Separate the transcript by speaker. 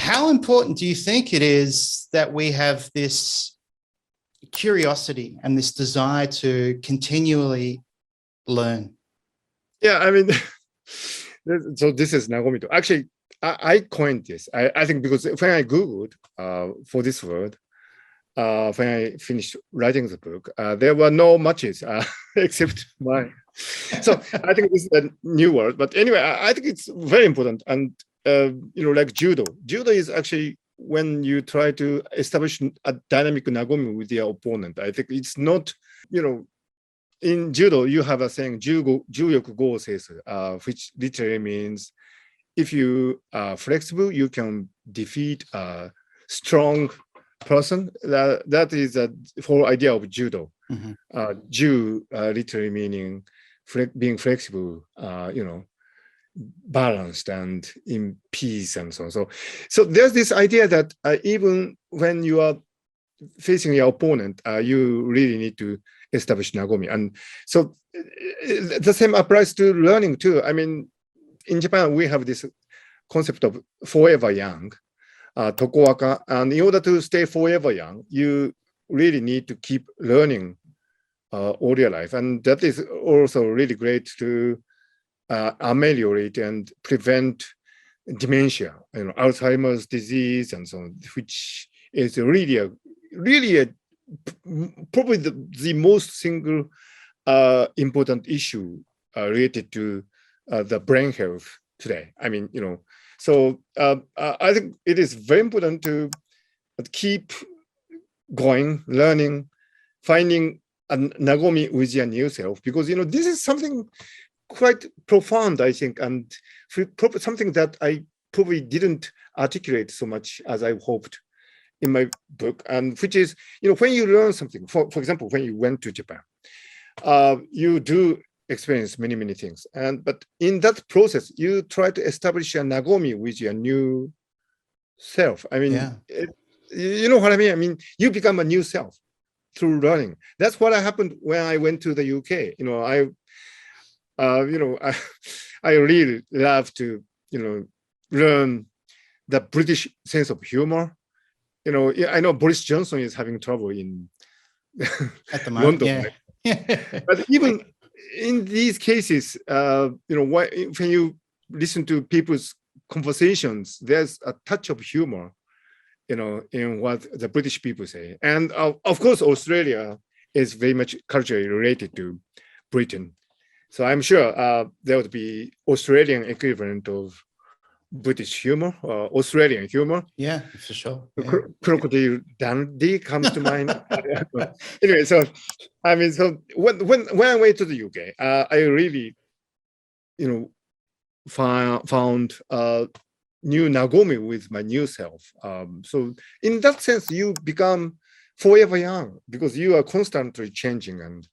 Speaker 1: how important do you think it is that we have this curiosity and this desire to continually learn?
Speaker 2: Yeah, I mean, so this is Nagomito. Actually, I coined this. I think because when I Googled for this word, when I finished writing the book, there were no matches except mine. So I think this is a new word. But anyway, I think it's very important. And, like judo. Judo is actually when you try to establish a dynamic Nagomi with your opponent. I think it's not, in judo, you have a saying, juyoku go seisu, which literally means if you are flexible, you can defeat a strong person. That is the whole idea of judo. Ju literally meaning being flexible, balanced and in peace and so on. So there's this idea that even when you are facing your opponent, you really need to establish Nagomi. And so the same applies to learning too. I mean, in Japan, we have this concept of forever young, tokowaka. And in order to stay forever young, you really need to keep learning all your life. And that is also really great to ameliorate and prevent dementia, Alzheimer's disease and so on, which is really probably the most single important issue related to the brain health today. I mean, so I think it is very important to keep going, learning, finding a Nagomi with your new self, because, this is something quite profound, I think, and something that I probably didn't articulate so much as I hoped in my book, and which is, when you learn something, for example, when you went to Japan, you do experience many things, but in that process, you try to establish a Nagomi with your new self. I mean, you know what I mean? I mean, you become a new self through learning. That's what happened when I went to the UK. I really love to, learn the British sense of humor. I know Boris Johnson is having trouble in
Speaker 1: at the moment,
Speaker 2: London, but even in these cases, when you listen to people's conversations, there's a touch of humor, in what the British people say. And of course, Australia is very much culturally related to Britain. So I'm sure there would be Australian equivalent of British humor, Australian humor.
Speaker 1: Yeah, for sure.
Speaker 2: Crocodile Dundee comes to mind. Anyway, so I mean, so when I went to the UK, I really, found new Nagomi with my new self. So in that sense, you become forever young because you are constantly changing and